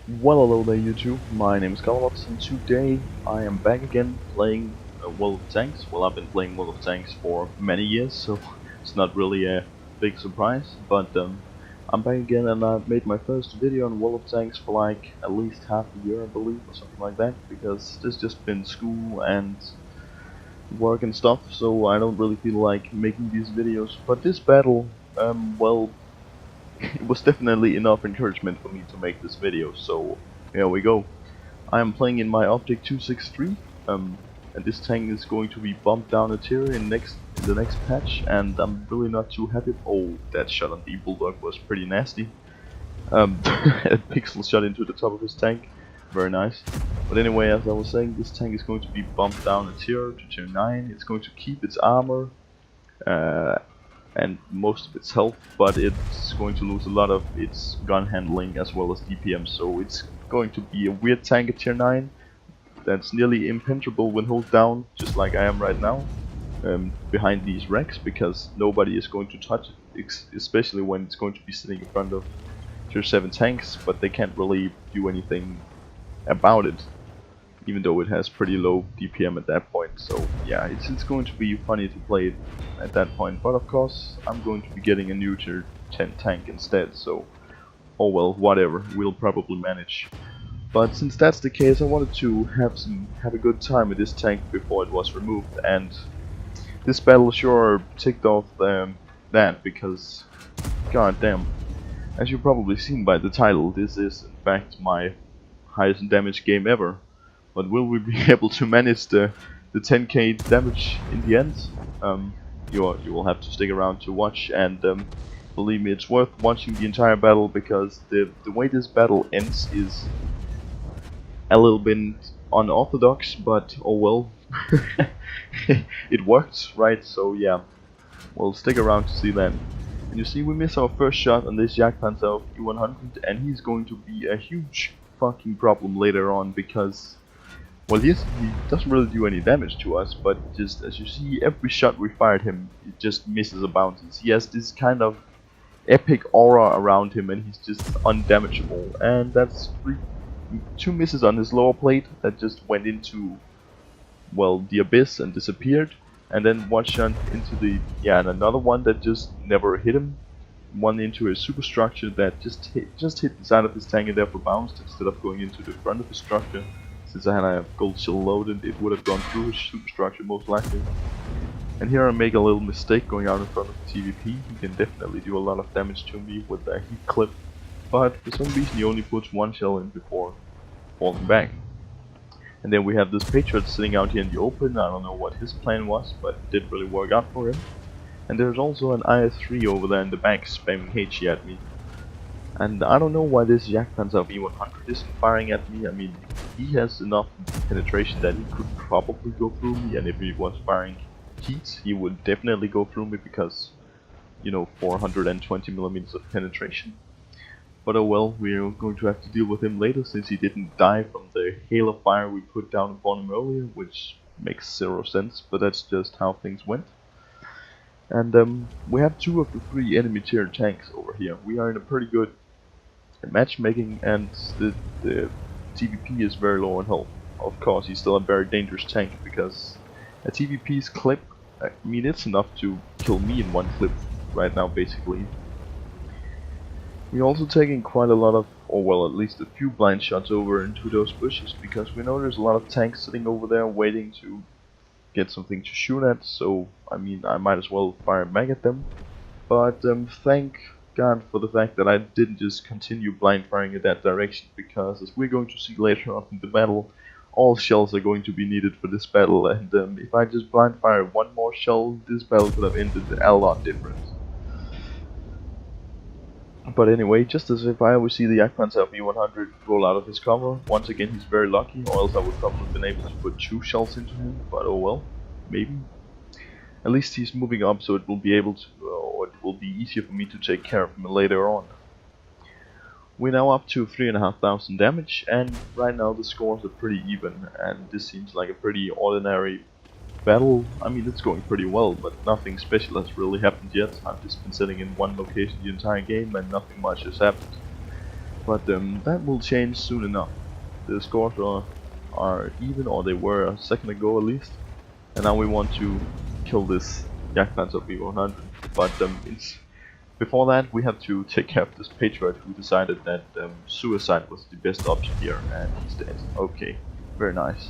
Well, hello there YouTube, my name is GalaWOTs and today I am back again playing World of Tanks. Well, I've been playing World of Tanks for many years, so it's not really a big surprise, but I'm back again and I've made my first video on World of Tanks for like at least half a year I believe, or something like that, because there's just been school and work and stuff, so I don't really feel like making these videos. But this battle, well, it was definitely enough encouragement for me to make this video, so here we go. I am playing in my Object 263, and this tank is going to be bumped down a tier in the next patch, and I'm really not too happy. Oh, that shot on the Bulldog was pretty nasty. A pixel shot into the top of his tank, very nice. But anyway, as I was saying, this tank is going to be bumped down a tier to tier 9. It's going to keep its armor, uh, and most of its health, but it's going to lose a lot of its gun handling as well as DPM, so it's going to be a weird tank at tier 9 that's nearly impenetrable when held down, just like I am right now, behind these wrecks, because nobody is going to touch it, especially when it's going to be sitting in front of tier 7 tanks, but they can't really do anything about it, even though it has pretty low DPM at that point. So yeah, it's going to be funny to play it at that point, but of course I'm going to be getting a new tier 10 tank instead, so oh well, whatever, we'll probably manage. But since that's the case, I wanted to have a good time with this tank before it was removed, and this battle sure ticked off that, because god damn, as you've probably seen by the title, this is in fact my highest damage game ever. But will we be able to manage the 10k damage in the end? You will have to stick around to watch, and believe me, it's worth watching the entire battle, because the way this battle ends is a little bit unorthodox, but oh well. It worked, right? So yeah, we'll stick around to see that. And you see, we miss our first shot on this Jagdpanzer E100, and he's going to be a huge fucking problem later on, because well, he doesn't really do any damage to us, but just as you see, every shot we fired him, it just misses a bounties. He has this kind of epic aura around him, and he's just undamageable. And that's two misses on his lower plate that just went into, well, the abyss and disappeared. And then one shot into the, yeah, and another one that just never hit him. One into a superstructure that just hit the side of his tank and therefore bounced instead of going into the front of the structure. Since I had a gold shield loaded, it would have gone through his superstructure most likely. And here I make a little mistake going out in front of the TVP. He can definitely do a lot of damage to me with the heat clip, but for some reason he only puts one shell in before falling back. And then we have this Patriot sitting out here in the open. I don't know what his plan was, but it didn't really work out for him. And there's also an IS-3 over there in the back spamming HE at me. And I don't know why this Jagdpanzer V100 isn't firing at me. I mean, he has enough penetration that he could probably go through me, and if he was firing heat, he would definitely go through me, because, you know, 420 millimeters of penetration. But oh well, we're going to have to deal with him later, since he didn't die from the hail of fire we put down upon him earlier, which makes zero sense, but that's just how things went. And we have two of the three enemy tier tanks over here. We are in a pretty good matchmaking, and the TVP is very low on health. Of course, he's still a very dangerous tank, because a TVP's clip, I mean, it's enough to kill me in one clip right now, basically. We're also taking quite a lot of, or well, at least a few blind shots over into those bushes, because we know there's a lot of tanks sitting over there waiting to get something to shoot at, so I mean, I might as well fire back at them. But thank God for the fact that I didn't just continue blind firing in that direction, because as we're going to see later on in the battle, all shells are going to be needed for this battle, and if I just blind fire one more shell, this battle could have ended a lot different. But anyway, just as if I always see the Jagdpanzer V100 roll out of his cover, once again he's very lucky, or else I would probably have been able to put two shells into him, but oh well, maybe. At least he's moving up, so it will be able to, or it will be easier for me to take care of him later on. We're now up to 3,500 damage, and right now the scores are pretty even, and this seems like a pretty ordinary battle. I mean, it's going pretty well, but nothing special has really happened yet. I've just been sitting in one location the entire game, and nothing much has happened. But that will change soon enough. The scores are even, or they were a second ago at least. And now we want to kill this Jagdpanzer V100. But before that we have to take care of this patriot who decided that suicide was the best option here, and he's dead. Okay, very nice.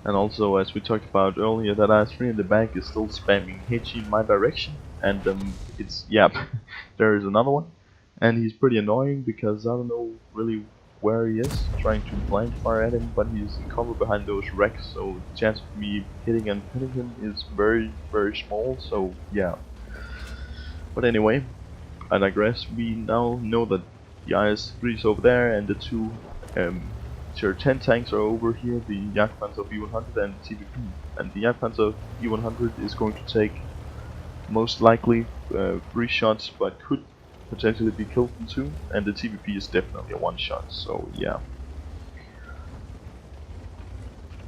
And also, as we talked about earlier, that IS-3 in the back is still spamming HE in my direction, and it's, yep, there is another one, and he's pretty annoying because I don't know really where he is, trying to blind fire at him, but he's in cover behind those wrecks, so the chance of me hitting and pinning him is very, very small, so yeah. But anyway, I digress. We now know that the IS-3 is over there, and the two Tier 10 tanks are over here, the Jagdpanzer V100 and the TVP. And the Jagdpanzer V100 is going to take most likely 3 shots, but could potentially be killed in 2, and the TVP is definitely a 1 shot, so yeah.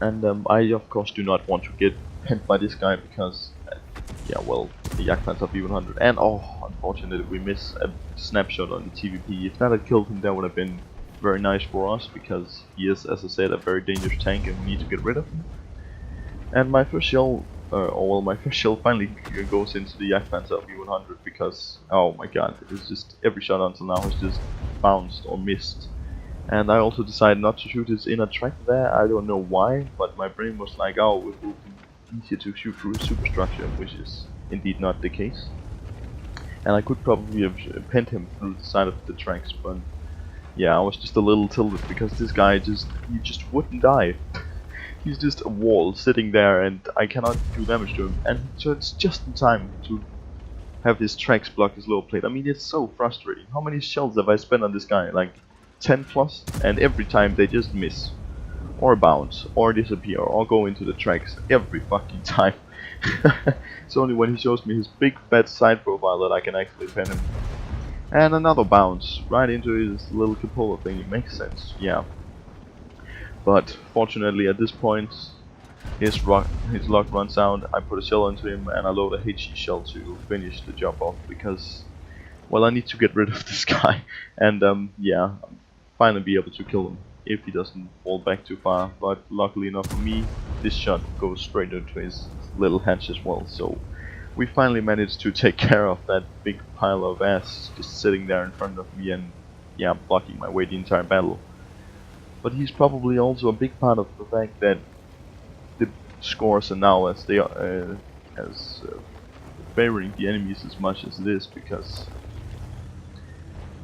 And I of course do not want to get pinned by this guy because, yeah, well, the Jagdpanzer V100, and oh, unfortunately we miss a snapshot on the TVP. If that had killed him, that would have been very nice for us, because he is, as I said, a very dangerous tank and we need to get rid of him. And my first shell, my first shell finally goes into the Jagdpanzer V100 because, oh my god, it's just every shot until now has just bounced or missed. And I also decided not to shoot his inner track there. I don't know why, but my brain was like, oh, it will be easier to shoot through a superstructure, which is indeed not the case. And I could probably have pinned him through the side of the tracks, but yeah, I was just a little tilted because this guy just wouldn't die. He's just a wall sitting there and I cannot do damage to him, and so it's just in time to have his tracks block his lower plate. I mean, it's so frustrating. How many shells have I spent on this guy? Like 10 plus, and every time they just miss, or bounce, or disappear, or go into the tracks every fucking time. It's only when he shows me his big fat side profile that I can actually pin him. And another bounce right into his little cupola thing. It makes sense, yeah. But fortunately, at this point, his luck runs out. I put a shell into him and I load a HE shell to finish the job off because, well, I need to get rid of this guy. And yeah, finally be able to kill him if he doesn't fall back too far. But luckily enough for me, this shot goes straight into his little hatch as well. So we finally managed to take care of that big pile of ass just sitting there in front of me and, yeah, blocking my way the entire battle. But he's probably also a big part of the fact that the scores are now as they are, favoring the enemies as much as it is, because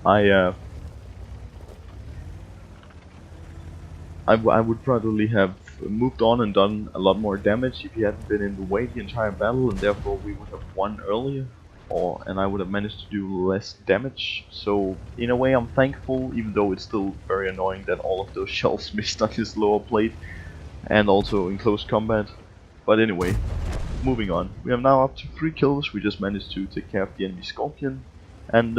I would probably have moved on and done a lot more damage if he hadn't been in the way the entire battle, and therefore we would have won earlier, and I would have managed to do less damage. So in a way I'm thankful, even though it's still very annoying that all of those shells missed on his lower plate, and also in close combat. But anyway, moving on. We are now up to 3 kills. We just managed to take care of the enemy Scorpion, and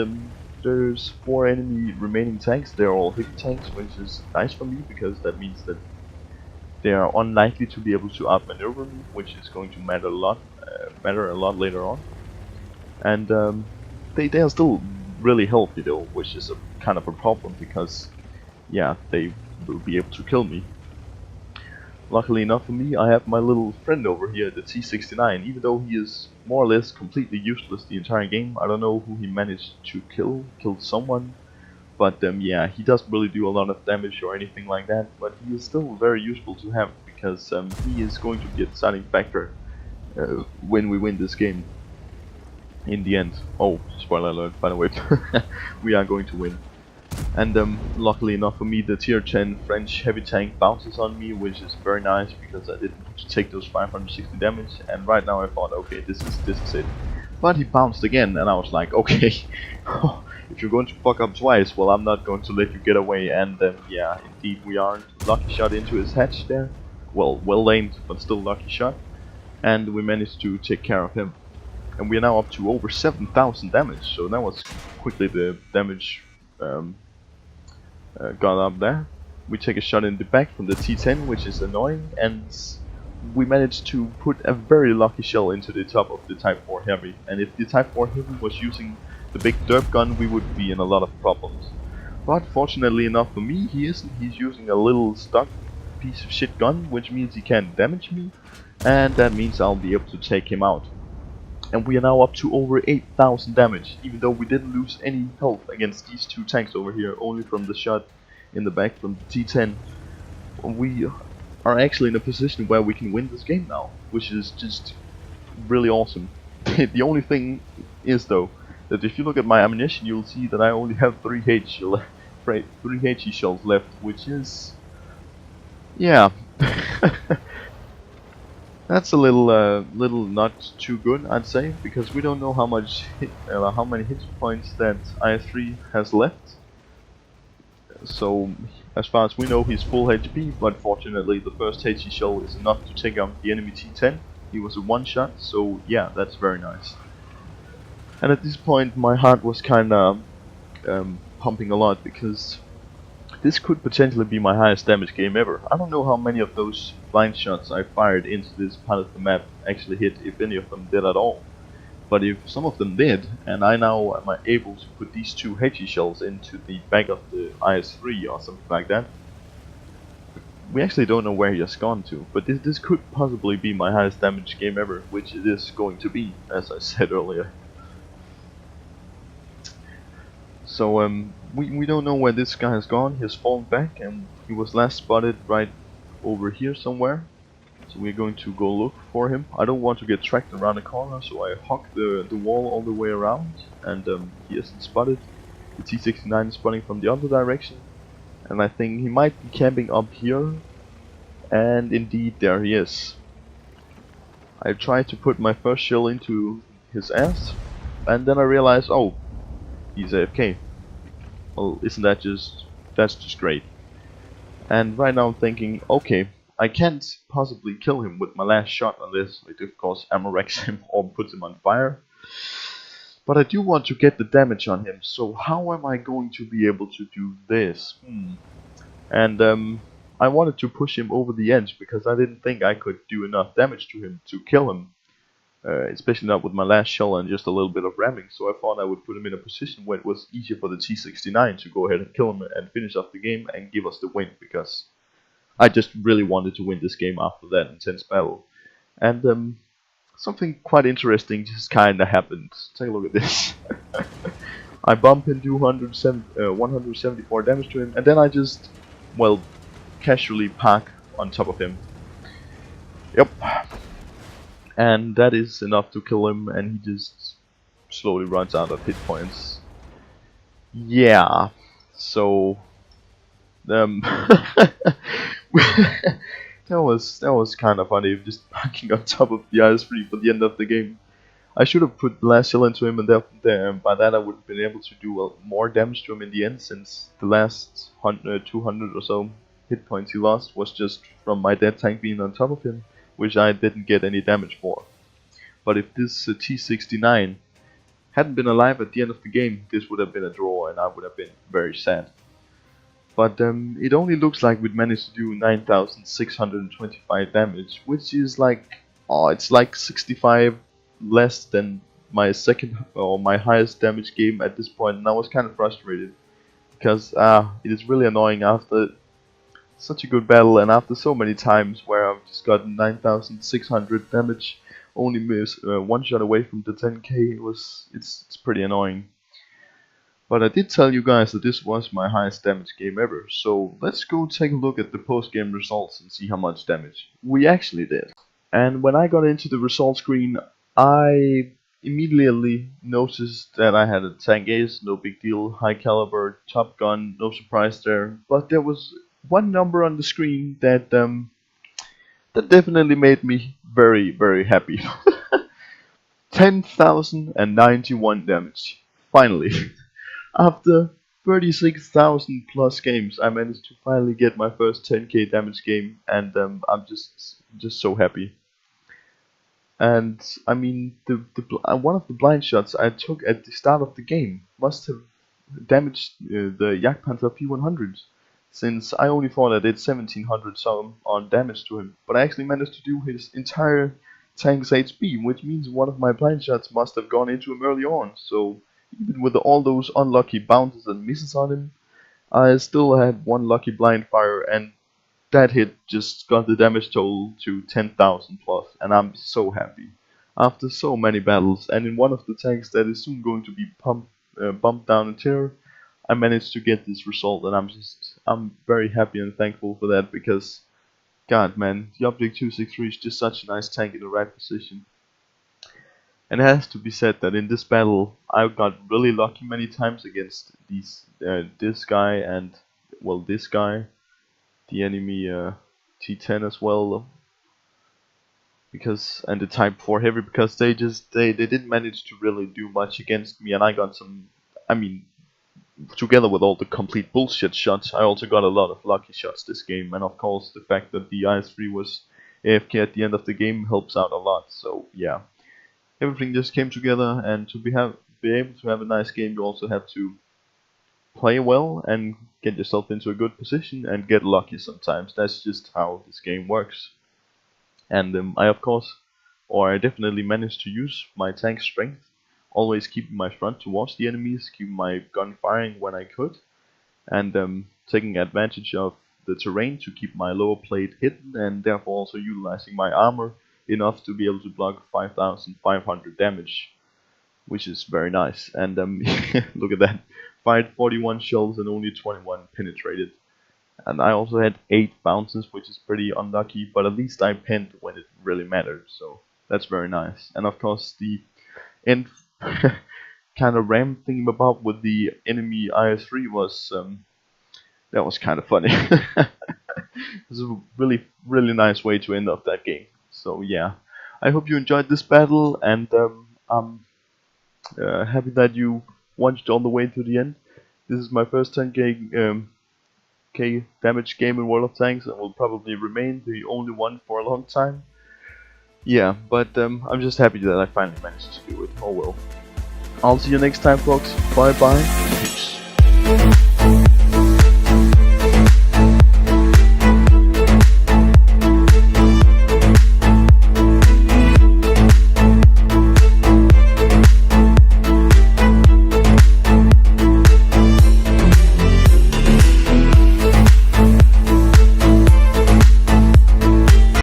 there's 4 enemy remaining tanks. They're all heavy tanks, which is nice for me because that means that they are unlikely to be able to outmaneuver me, which is going to matter a lot later on. And they are still really healthy though, which is a kind of a problem because, yeah, they will be able to kill me. Luckily enough for me, I have my little friend over here, the T69. Even though he is more or less completely useless the entire game, I don't know who he managed to killed someone. But yeah, he doesn't really do a lot of damage or anything like that, but he is still very useful to have because he is going to be a deciding factor when we win this game in the end. Oh, spoiler alert, by the way. We are going to win. And luckily enough for me, the tier 10 French heavy tank bounces on me, which is very nice because I didn't have to take those 560 damage, and right now I thought, okay, this is it. But he bounced again, and I was like, okay, if you're going to fuck up twice, well, I'm not going to let you get away. And yeah, indeed we aren't. Lucky shot into his hatch there. Well aimed, but still lucky shot. And we managed to take care of him. And we are now up to over 7,000 damage, so that was quickly the damage got up there. We take a shot in the back from the T10, which is annoying, and we managed to put a very lucky shell into the top of the Type 4 Heavy. And if the Type 4 Heavy was using the big derp gun, we would be in a lot of problems. But fortunately enough for me, he isn't. He's using a little stock piece of shit gun, which means he can't damage me, and that means I'll be able to take him out. And we are now up to over 8,000 damage, even though we didn't lose any health against these two tanks over here, only from the shot in the back from the T10. We are actually in a position where we can win this game now, which is just really awesome. The only thing is though, that if you look at my ammunition, you'll see that I only have 3 HE shells left, which is, yeah, that's a little not too good, I'd say, because we don't know how many hit points that IS-3 has left. So, as far as we know, he's full HP, but fortunately, the first HE shell is enough to take out the enemy T10. He was a one-shot, so yeah, that's very nice. And at this point, my heart was kinda pumping a lot, because this could potentially be my highest damage game ever. I don't know how many of those blind shots I fired into this part of the map actually hit, if any of them did at all. But if some of them did, and I now am able to put these two HE shells into the back of the IS-3 or something like that, we actually don't know where he has gone to. But this could possibly be my highest damage game ever, which it is going to be, as I said earlier. So we don't know where this guy has gone. He has fallen back, and he was last spotted right over here somewhere. So we're going to go look for him. I don't want to get tracked around the corner, so I hug the wall all the way around, and he isn't spotted. The T-69 is spotting from the other direction, and I think he might be camping up here, and indeed there he is. I tried to put my first shell into his ass, and then I realized, oh, he's AFK. Well, isn't that that's just great. And right now I'm thinking, okay, I can't possibly kill him with my last shot unless it of course ammo wrecks him or puts him on fire. But I do want to get the damage on him, so how am I going to be able to do this? And I wanted to push him over the edge because I didn't think I could do enough damage to him to kill him. Especially not with my last shell and just a little bit of ramming, so I thought I would put him in a position where it was easier for the T-69 to go ahead and kill him and finish off the game and give us the win, because I just really wanted to win this game after that intense battle. And something quite interesting just kinda happened. Take a look at this. I bump into 174 damage to him, and then I just, well, casually park on top of him. Yep. And that is enough to kill him, and he just slowly runs out of hit points. Yeah, so that was kind of funny, just parking on top of the IS-3 for the end of the game. I should have put the last shell into him, and by that I would have been able to do more damage to him in the end, since the last 200 or so hit points he lost was just from my dead tank being on top of him, which I didn't get any damage for. But if this T-69 hadn't been alive at the end of the game, this would have been a draw, and I would have been very sad. But it only looks like we'd managed to do 9,625 damage, which is like, it's like 65 less than my second or my highest damage game at this point, and I was kind of frustrated because it is really annoying after such a good battle and after so many times where I've just gotten 9,600 damage, only miss one shot away from the 10k. It's pretty annoying. But I did tell you guys that this was my highest damage game ever, so let's go take a look at the post-game results and see how much damage we actually did. And when I got into the results screen, I immediately noticed that I had a tank ace, no big deal, high caliber, top gun, no surprise there. But there was one number on the screen that that definitely made me very, very happy. 10,091 damage. Finally. After 36,000 plus games, I managed to finally get my first 10k damage game, and I'm just so happy. And I mean, one of the blind shots I took at the start of the game must have damaged the Jagdpanther P100, since I only thought I did 1700 some on damage to him, but I actually managed to do his entire tank's HP, which means one of my blind shots must have gone into him early on. So even with all those unlucky bounces and misses on him, I still had one lucky blind fire, and that hit just got the damage total to 10,000 plus, and I'm so happy. After so many battles, and in one of the tanks that is soon going to be bumped down in tier, I managed to get this result, and I'm very happy and thankful for that, because God man, the Object 263 is just such a nice tank in the right position. And it has to be said that in this battle, I got really lucky many times against this guy and, well, this guy, the enemy T10 as well, because, and the Type 4 Heavy, because they didn't manage to really do much against me, and I got some, I mean, together with all the complete bullshit shots, I also got a lot of lucky shots this game, and of course the fact that the IS-3 was AFK at the end of the game helps out a lot. So yeah, everything just came together, and to be able to have a nice game, you also have to play well and get yourself into a good position and get lucky sometimes. That's just how this game works. And I definitely managed to use my tank strength, always keeping my front towards the enemies, keeping my gun firing when I could, and taking advantage of the terrain to keep my lower plate hidden, and therefore also utilizing my armor enough to be able to block 5,500 damage, which is very nice. And look at that, fired 41 shells and only 21 penetrated. And I also had 8 bounces, which is pretty unlucky, but at least I penned when it really mattered, so that's very nice. And of course the end kind of ram thingamabob with the enemy IS-3 was that was kind of funny. It was a really nice way to end off that game. So yeah, I hope you enjoyed this battle, and I'm happy that you watched all the way to the end. This is my first 10k damage game in World of Tanks, and will probably remain the only one for a long time. Yeah, but I'm just happy that I finally managed to do it. Oh well. I'll see you next time, folks. Bye bye.